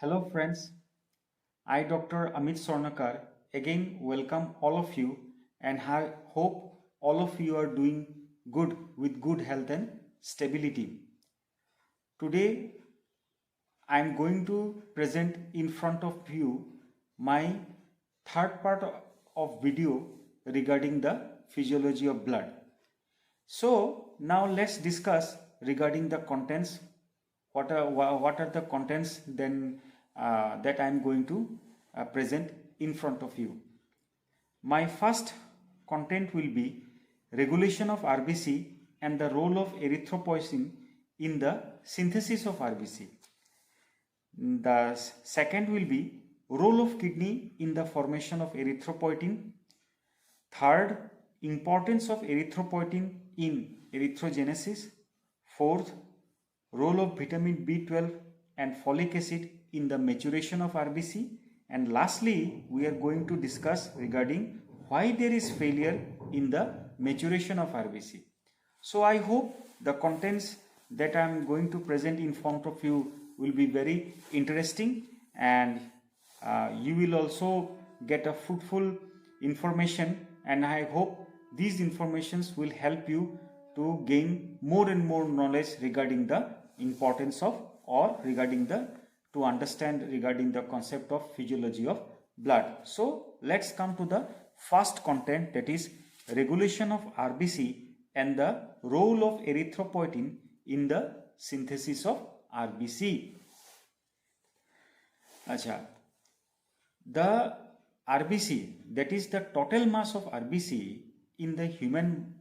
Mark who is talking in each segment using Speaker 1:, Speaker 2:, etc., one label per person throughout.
Speaker 1: Hello friends, I Dr. Amit Sornakar again welcome all of you and I hope all of you are doing good with good health and stability. Today I am going to present in front of you my third part of video regarding the physiology of blood. So now let's discuss regarding the contents. What are the contents then that I am going to present in front of you. My first content will be regulation of RBC and the role of erythropoietin in the synthesis of RBC. The second will be role of kidney in the formation of erythropoietin. Third, importance of erythropoietin in erythrogenesis. Fourth, role of vitamin B12 and folic acid in the maturation of RBC. And lastly, we are going to discuss regarding why there is failure in the maturation of RBC. So I hope the contents that I am going to present in front of you will be very interesting, and you will also get a fruitful information, and I hope these informations will help you to gain more and more knowledge regarding the importance of or regarding the to understand regarding the concept of physiology of blood. So let's come to the first content, that is regulation of RBC and the role of erythropoietin in the synthesis of RBC. Acha, the RBC, that is the total mass of RBC in the human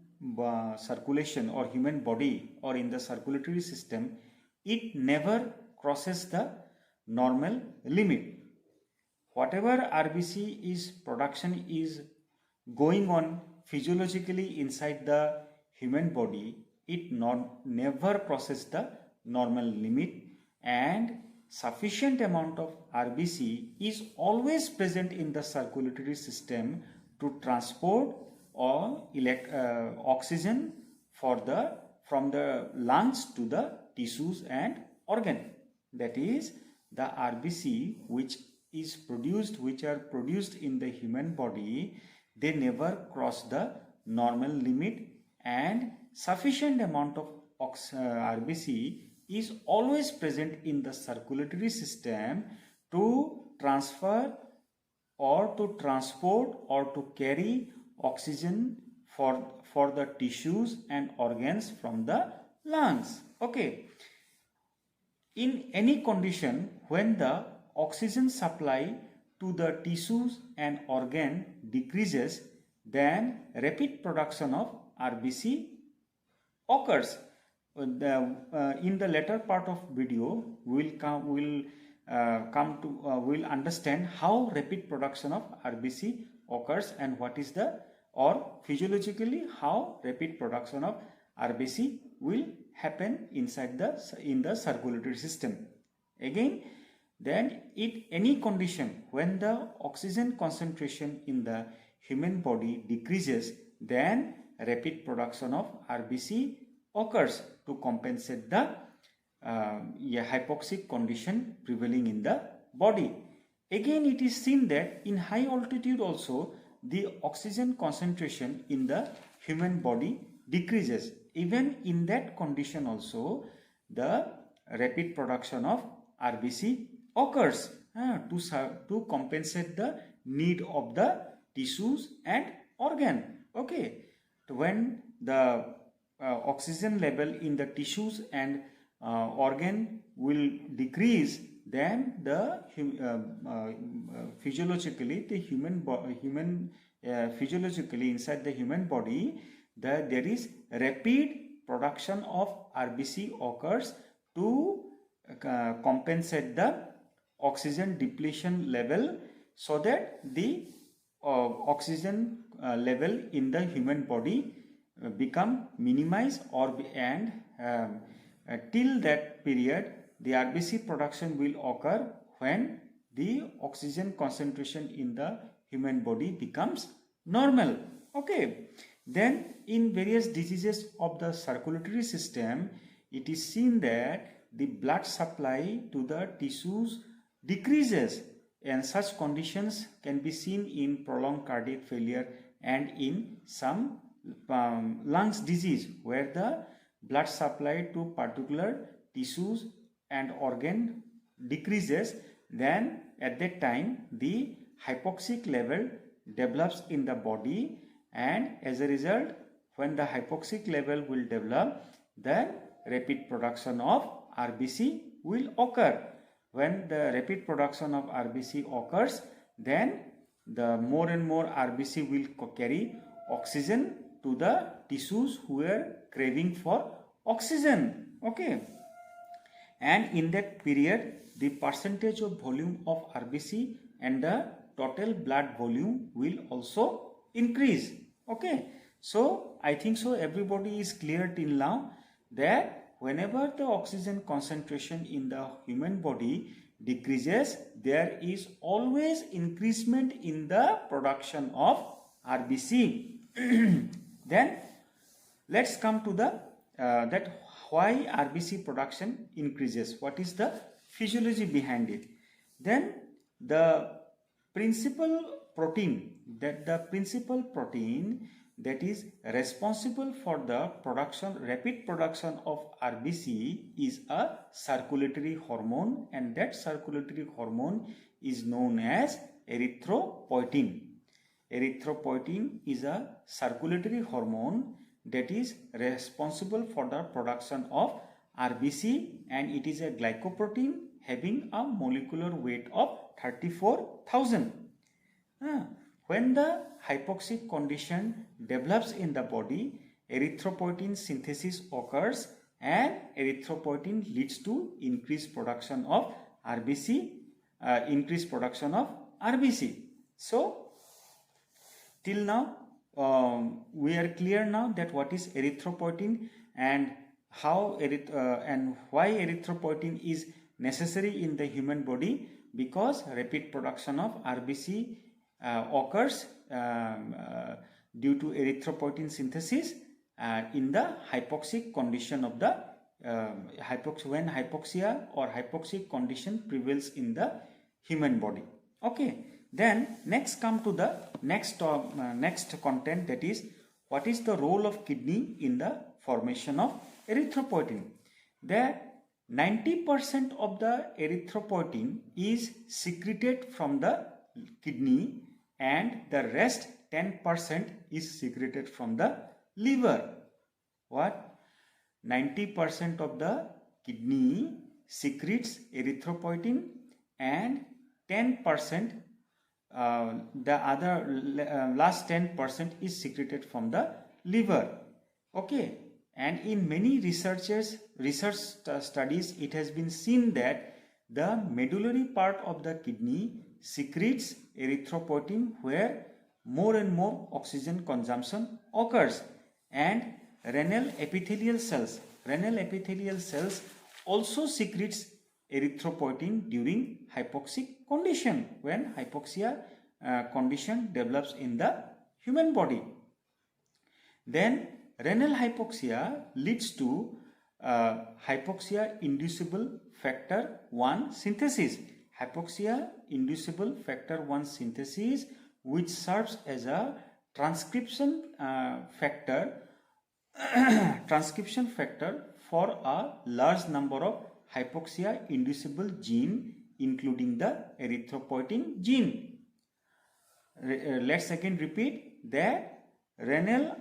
Speaker 1: circulation or human body or in the circulatory system, it never crosses the normal limit. Whatever RBC is production is going on physiologically inside the human body, it never crosses the normal limit, and sufficient amount of RBC is always present in the circulatory system to transport or oxygen from the lungs to the tissues and organ. That is, the RBC which are produced in the human body, they never cross the normal limit, and sufficient amount of RBC is always present in the circulatory system to transfer or to transport or to carry oxygen for the tissues and organs from the lungs. Okay. In any condition, when the oxygen supply to the tissues and organ decreases, then rapid production of RBC occurs. In the later part of video, we'll understand how rapid production of RBC occurs and what is the or physiologically how rapid production of RBC will happen inside in the circulatory system. Again, then in any condition when the oxygen concentration in the human body decreases, then rapid production of RBC occurs to compensate the hypoxic condition prevailing in the body. Again, it is seen that in high altitude also the oxygen concentration in the human body decreases. Even in that condition also the rapid production of RBC occurs to compensate the need of the tissues and organ. Okay, when the oxygen level in the tissues and organ will decrease, then the physiologically inside the human body there is rapid production of RBC occurs to compensate the oxygen depletion level, so that the oxygen level in the human body become minimized till that period the RBC production will occur when the oxygen concentration in the human body becomes normal. Okay, then in various diseases of the circulatory system, it is seen that the blood supply to the tissues decreases, and such conditions can be seen in prolonged cardiac failure and in some lungs disease where the blood supply to particular tissues and organ decreases. Then at that time the hypoxic level develops in the body, and as a result, when the hypoxic level will develop, then rapid production of RBC will occur. When the rapid production of RBC occurs, then the more and more RBC will carry oxygen to the tissues who are craving for oxygen. Okay, and in that period the percentage of volume of RBC and the total blood volume will also increase. Okay, so I think so everybody is clear till now that whenever the oxygen concentration in the human body decreases, there is always increasement in the production of RBC. Then let's come to the that why RBC production increases. What is the physiology behind it? Then the principal protein that is responsible for the rapid production of RBC is a circulatory hormone, and that circulatory hormone is known as erythropoietin. Erythropoietin is a circulatory hormone that is responsible for the production of RBC, and it is a glycoprotein having a molecular weight of 34,000. When the hypoxic condition develops in the body, erythropoietin synthesis occurs, and erythropoietin leads to increased production of RBC. So till now we are clear now that what is erythropoietin and how and why erythropoietin is necessary in the human body, because rapid production of RBC occurs due to erythropoietin synthesis in the hypoxic condition of the when hypoxia or hypoxic condition prevails in the human body. Okay, then next come to the next content, that is what is the role of kidney in the formation of erythropoietin. That 90% of the erythropoietin is secreted from the kidney, and the rest 10% is secreted from the liver. What? 90% of the kidney secretes erythropoietin, and 10% the other last 10% is secreted from the liver. Okay, and in many research studies it has been seen that the medullary part of the kidney secretes erythropoietin where more and more oxygen consumption occurs, and renal epithelial cells also secretes erythropoietin during hypoxic condition, when hypoxia condition develops in the human body. Then renal hypoxia leads to hypoxia inducible factor 1 synthesis. Hypoxia inducible factor 1 synthesis, which serves as a transcription factor for a large number of hypoxia inducible gene, including the erythropoietin gene. Let's again repeat that renal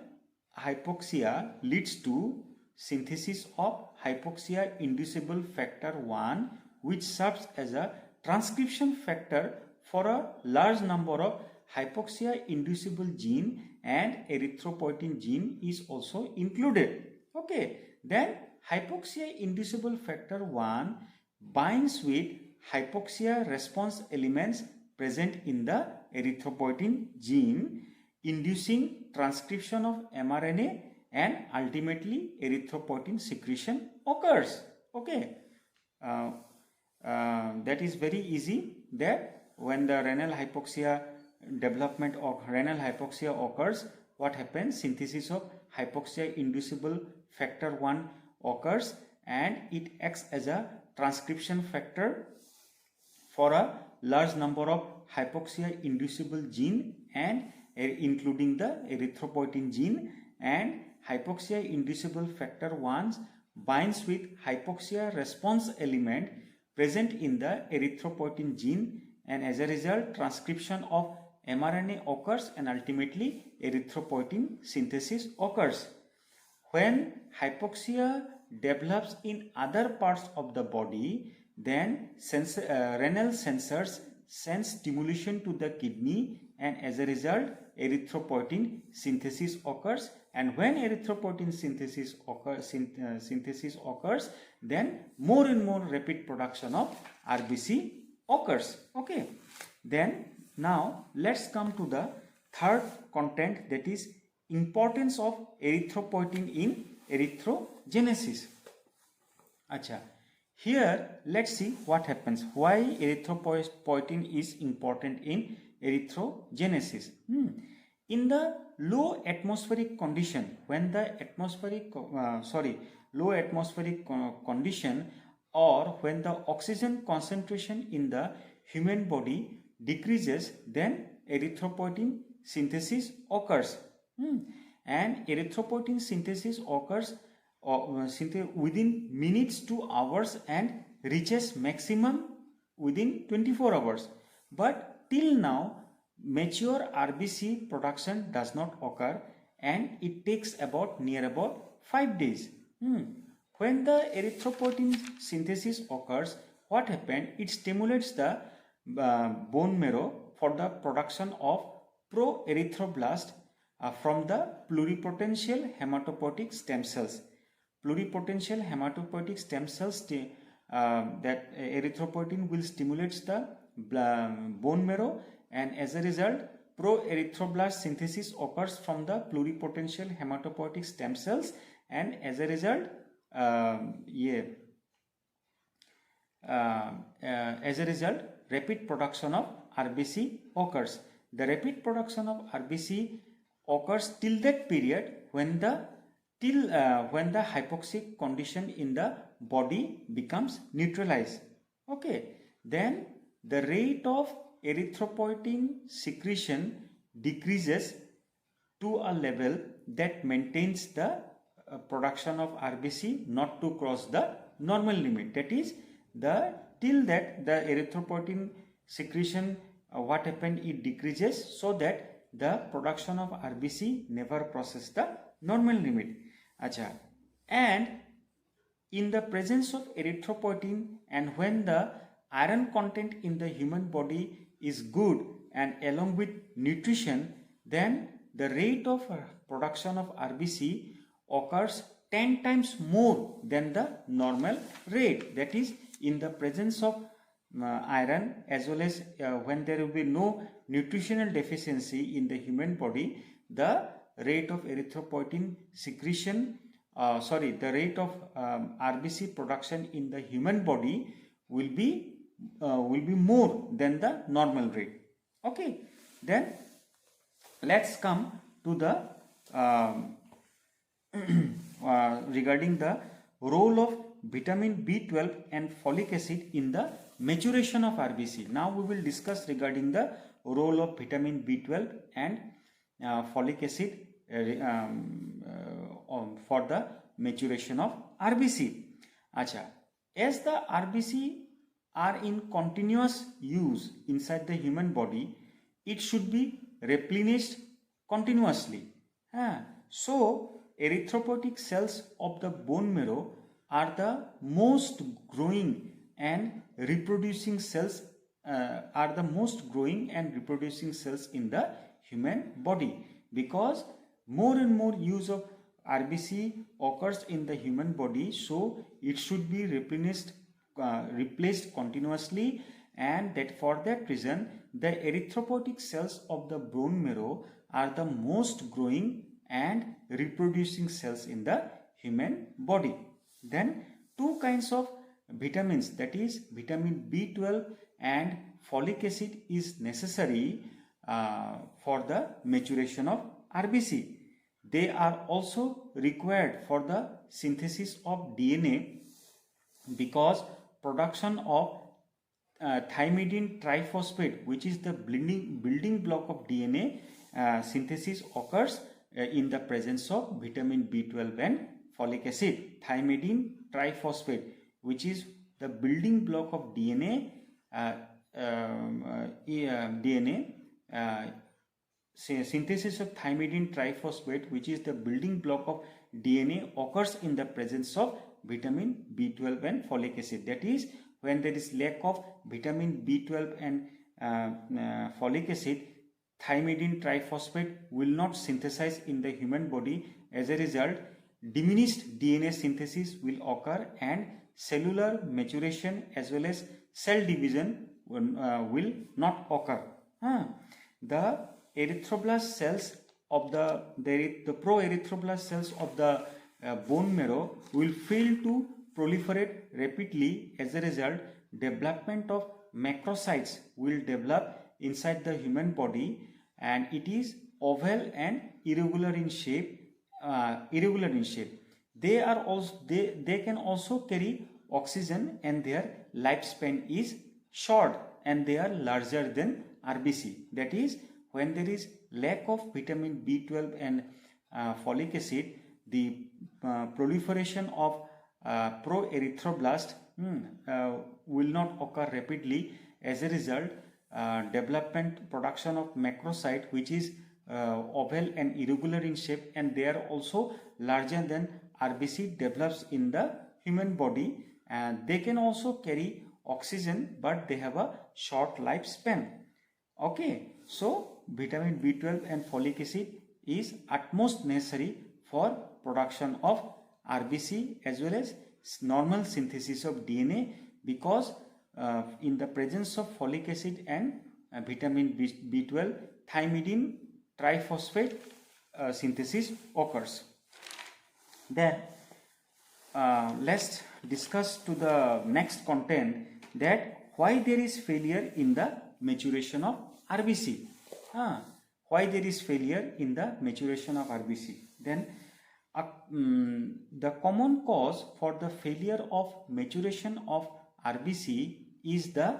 Speaker 1: hypoxia leads to synthesis of hypoxia inducible factor 1, which serves as a transcription factor for a large number of hypoxia inducible gene, and erythropoietin gene is also included. Okay, then hypoxia inducible factor 1 binds with hypoxia response elements present in the erythropoietin gene, inducing transcription of mRNA, and ultimately erythropoietin secretion occurs. Okay, that is very easy, that when the renal hypoxia development of renal hypoxia occurs, what happens? Synthesis of hypoxia inducible factor 1 occurs, and it acts as a transcription factor for a large number of hypoxia inducible gene and including the erythropoietin gene, and hypoxia inducible factor 1 binds with hypoxia response element present in the erythropoietin gene, and as a result transcription of mRNA occurs and ultimately erythropoietin synthesis occurs. When hypoxia develops in other parts of the body, then renal sensors send stimulation to the kidney, and as a result erythropoietin synthesis occurs, and when erythropoietin synthesis occurs, then more and more rapid production of RBC occurs. Okay, then now let's come to the third content, that is importance of erythropoietin in erythrogenesis. Acha, here let's see what happens, why erythropoietin is important in erythrogenesis. In the low atmospheric condition, when the low atmospheric condition, or when the oxygen concentration in the human body decreases, then erythropoietin synthesis occurs. And erythropoietin synthesis occurs within minutes to hours and reaches maximum within 24 hours. But till now, mature RBC production does not occur, and it takes about 5 days. When the erythropoietin synthesis occurs, what happens? It stimulates the bone marrow for the production of pro-erythroblast from the pluripotential hematopoietic stem cells. Pluripotential hematopoietic stem cells that erythropoietin will stimulate the bone marrow, and as a result pro-erythroblast synthesis occurs from the pluripotential hematopoietic stem cells, and as a result rapid production of RBC occurs. The rapid production of RBC occurs till that period when the hypoxic condition in the body becomes neutralized. Okay, then the rate of erythropoietin secretion decreases to a level that maintains the production of RBC not to cross the normal limit. That is, till that the erythropoietin secretion what happened, it decreases so that the production of RBC never crosses the normal limit. Acha. And in the presence of erythropoietin, and when the iron content in the human body is good and along with nutrition, then the rate of production of RBC occurs 10 times more than the normal rate. That is, in the presence of iron, as well as when there will be no nutritional deficiency in the human body, the rate of erythropoietin secretion, the rate of RBC production in the human body will be more than the normal rate. Okay, then let's come to the regarding the role of vitamin B12 and folic acid in the maturation of RBC. Now we will discuss regarding the role of vitamin B12 and folic acid for the maturation of RBC. Acha, as the RBC are in continuous use inside the human body, it should be replenished continuously. So erythropoietic cells of the bone marrow are the most growing and reproducing cells in the human body, because more and more use of RBC occurs in the human body, so it should be replaced continuously, and that for that reason the erythropoietic cells of the bone marrow are the most growing and reproducing cells in the human body. Then two kinds of vitamins, that is vitamin B12 and folic acid, is necessary for the maturation of RBC. They are also required for the synthesis of DNA, because production of thymidine triphosphate, which is the building block of DNA synthesis, occurs in the presence of vitamin B12 and folic acid. Thymidine triphosphate, which is the building block of DNA, synthesis of thymidine triphosphate, which is the building block of DNA, occurs in the presence of vitamin B12 and folic acid. That is, when there is lack of vitamin B12 and folic acid, thymidine triphosphate will not synthesize in the human body. As a result, diminished DNA synthesis will occur and cellular maturation as well as cell division will not occur. The erythroblast cells of the pro-erythroblast cells of the bone marrow will fail to proliferate rapidly. As a result, development of macrocytes will develop inside the human body, and it is oval and irregular in shape. They can also carry oxygen, and their lifespan is short, and they are larger than RBC. That is, when there is lack of vitamin B12 and folic acid, the proliferation of pro-erythroblast will not occur rapidly. As a result, production of macrocyte, which is oval and irregular in shape, and they are also larger than RBC, develops in the human body, and they can also carry oxygen, but they have a short lifespan. Okay, so vitamin B12 and folic acid is utmost necessary for production of RBC as well as normal synthesis of DNA, because in the presence of folic acid and vitamin B12, thymidine triphosphate synthesis occurs. Then let's discuss to the next content, that why there is failure in the maturation of RBC. Why there is failure in the maturation of RBC. Then the common cause for the failure of maturation of RBC is the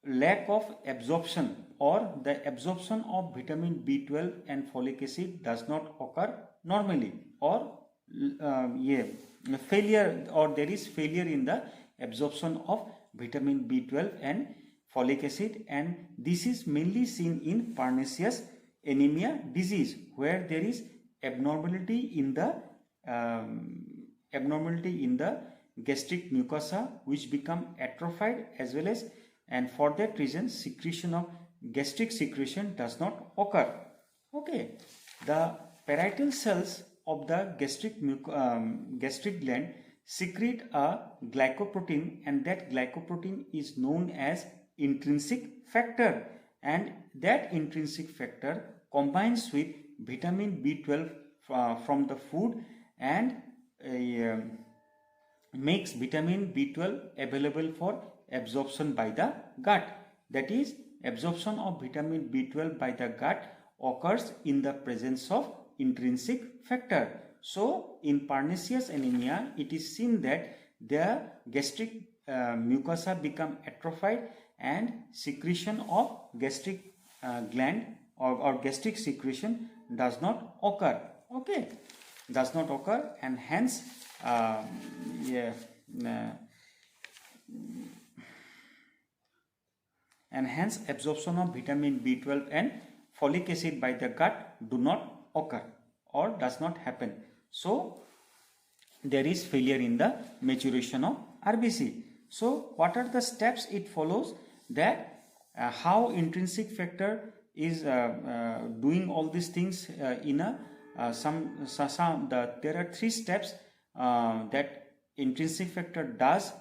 Speaker 1: lack of absorption, or the absorption of vitamin B12 and folic acid does not occur normally, or failure, or there is failure in the absorption of vitamin B12 and folic acid, and this is mainly seen in pernicious anemia disease, where there is abnormality in the gastric mucosa, which become atrophied, as well as, and for that reason secretion of gastric secretion does not occur. Okay, the parietal cells of the gastric gland secrete a glycoprotein, and that glycoprotein is known as intrinsic factor, and that intrinsic factor combines with vitamin B12 from the food and makes vitamin B12 available for absorption by the gut. That is, absorption of vitamin B12 by the gut occurs in the presence of intrinsic factor. So in pernicious anemia, it is seen that the gastric mucosa become atrophied, and secretion of gastric gland or gastric secretion does not occur. Okay, does not occur, and hence absorption of vitamin B12 and folic acid by the gut do not occur or does not happen. So there is failure in the maturation of RBC. So what are the steps it follows, that how intrinsic factor is doing all these things in a there are 3 steps that intrinsic factor does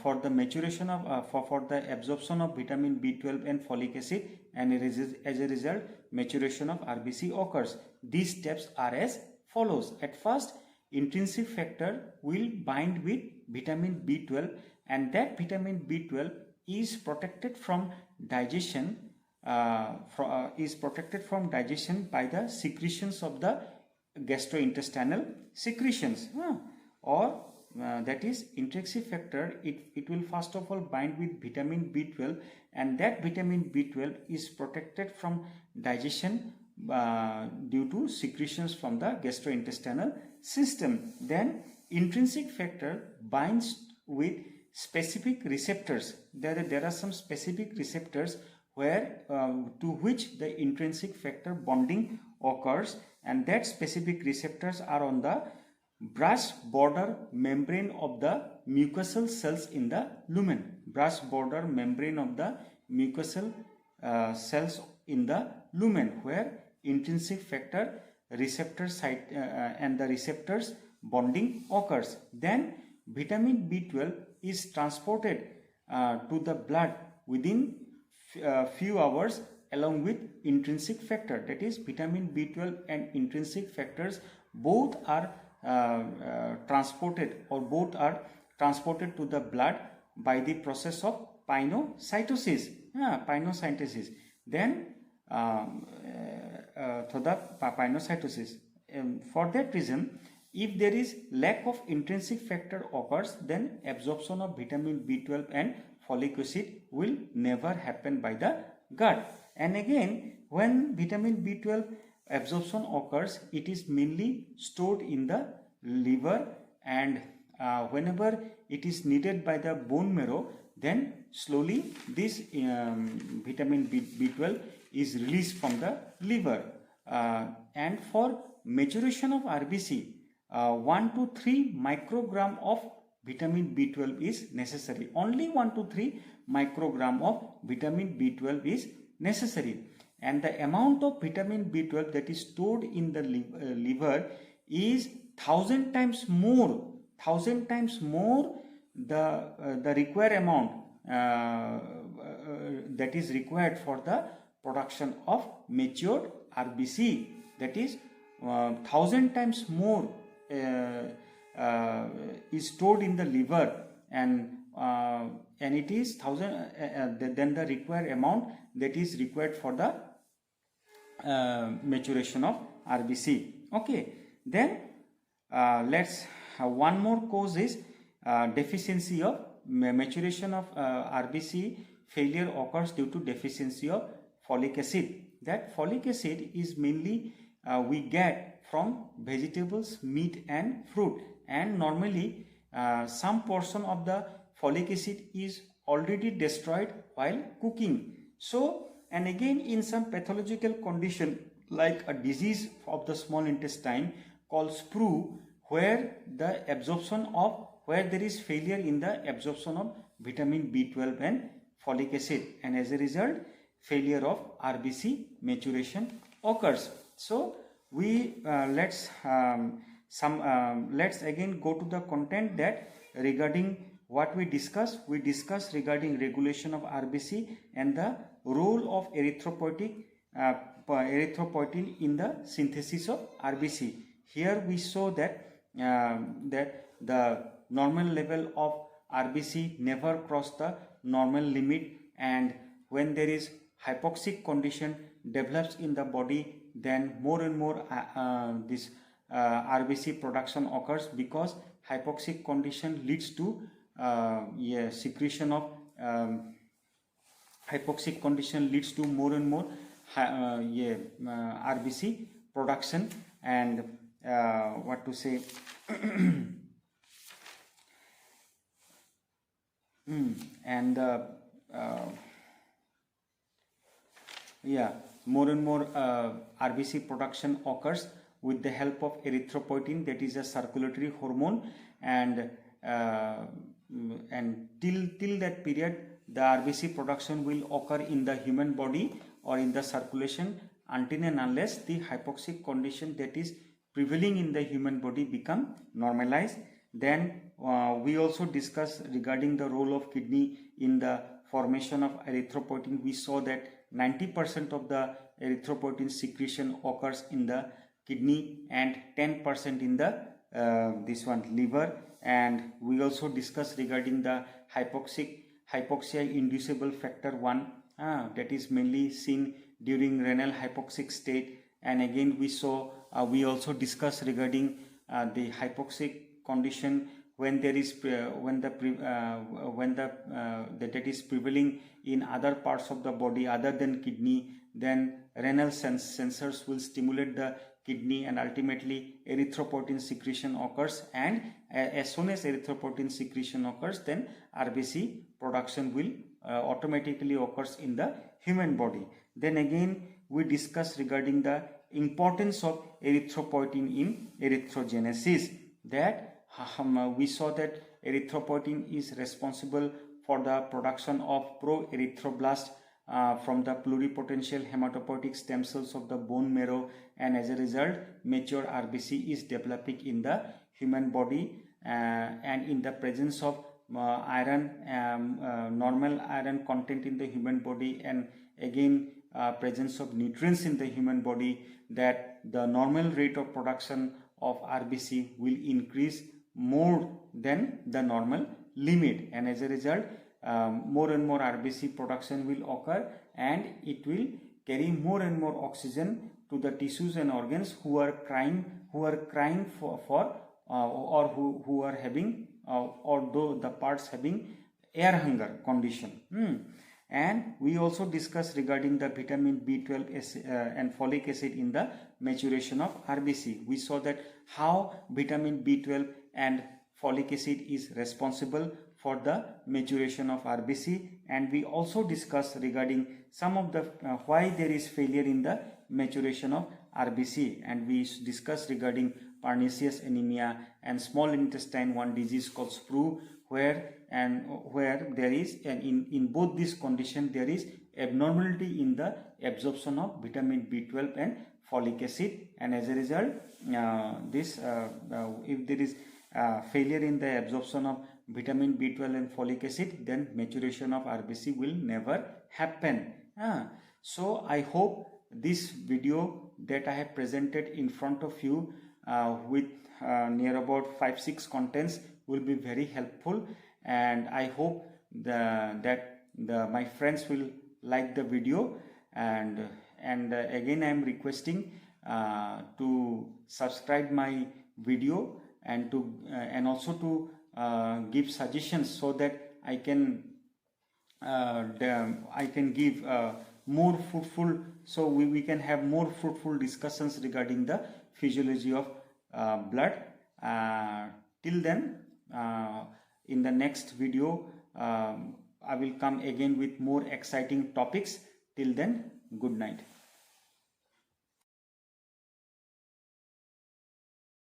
Speaker 1: for the maturation of for the absorption of vitamin B12 and folic acid, and as a result maturation of RBC occurs. These steps are as follows. At first, intrinsic factor will bind with vitamin B12, and that vitamin B12 is protected from digestion by the secretions of the gastrointestinal secretions, or that is intrinsic factor, it will first of all bind with vitamin B12, and that vitamin B12 is protected from digestion due to secretions from the gastrointestinal system. Then intrinsic factor binds with specific receptors. There are some specific receptors where to which the intrinsic factor bonding occurs, and that specific receptors are on the brass border membrane of the mucosal cells in the lumen. Brass border membrane of the mucosal cells in the lumen, where intrinsic factor receptor site and the receptors bonding occurs. Then vitamin B12 is transported to the blood within few hours along with intrinsic factor. That is, vitamin B12 and intrinsic factors both are transported to the blood by the process of pinocytosis. Then for the pinocytosis. For that reason, if there is lack of intrinsic factor occurs, then absorption of vitamin B12 and folic acid will never happen by the gut. And again, when vitamin B12 absorption occurs, it is mainly stored in the liver, and whenever it is needed by the bone marrow, then slowly this vitamin B12 is released from the liver. And for maturation of RBC, 1 to 3 microgram of vitamin B12 is necessary. Only 1 to 3 microgram of vitamin B12 is necessary. And the amount of vitamin B12 that is stored in the liver is 1,000 times more. The required amount that is required for the production of matured RBC. That is 1,000 times more is stored in the liver, and it is 1,000 than the required amount that is required for the maturation of RBC. Okay, then let's one more cause is deficiency of maturation of RBC failure occurs due to deficiency of folic acid. That folic acid is mainly we get from vegetables, meat and fruit, and normally some portion of the folic acid is already destroyed while cooking. So, and again, in some pathological condition like a disease of the small intestine called sprue, where there is failure in the absorption of vitamin B12 and folic acid, and as a result failure of RBC maturation occurs. So we let's again go to the content that regarding what we discussed regarding regulation of RBC and the role of erythropoietin in the synthesis of RBC. Here we saw that the normal level of RBC never cross the normal limit, and when there is hypoxic condition develops in the body, then more and more this RBC production occurs, because hypoxic condition leads to secretion of hypoxic condition leads to more and more RBC production, and what to say and more and more RBC production occurs with the help of erythropoietin, that is a circulatory hormone, and till that period the RBC production will occur in the human body or in the circulation until and unless the hypoxic condition that is prevailing in the human body become normalized. Then we also discussed regarding the role of kidney in the formation of erythropoietin. We saw that 90% of the erythropoietin secretion occurs in the kidney and 10% in the liver. And we also discussed regarding the hypoxia inducible factor 1 that is mainly seen during renal hypoxic state. And again we also discussed regarding the hypoxic condition when there is that is prevailing in other parts of the body other than kidney, then renal sensors will stimulate the kidney, and ultimately erythropoietin secretion occurs, and as soon as erythropoietin secretion occurs, then RBC production will automatically occurs in the human body. Then again we discuss regarding the importance of erythropoietin in erythrogenesis, that we saw that erythropoietin is responsible for the production of pro-erythroblast from the pluripotential hematopoietic stem cells of the bone marrow, and as a result mature RBC is developing in the human body, and in the presence of iron, normal iron content in the human body, and again presence of nutrients in the human body, that the normal rate of production of RBC will increase more than the normal limit, and as a result more and more RBC production will occur, and it will carry more and more oxygen to the tissues and organs who are crying for or who are having or the parts having air hunger condition. And we also discussed regarding the vitamin B12 and folic acid in the maturation of RBC. We saw that how vitamin B12 and folic acid is responsible for the maturation of RBC, and we also discussed regarding some of the why there is failure in the maturation of RBC, and we discussed regarding pernicious anemia and small intestine 1 disease called sprue, where there is, and in both these conditions there is abnormality in the absorption of vitamin B12 and folic acid, and as a result if there is failure in the absorption of vitamin B12 and folic acid, then maturation of RBC will never happen. So I hope this video that I have presented in front of you with near about 5-6 contents will be very helpful, and I hope that my friends will like the video, and again I am requesting to subscribe my video, and also to give suggestions so that I can give more fruitful, so we can have more fruitful discussions regarding the physiology of blood. Till then, in the next video I will come again with more exciting topics. Till then, good night.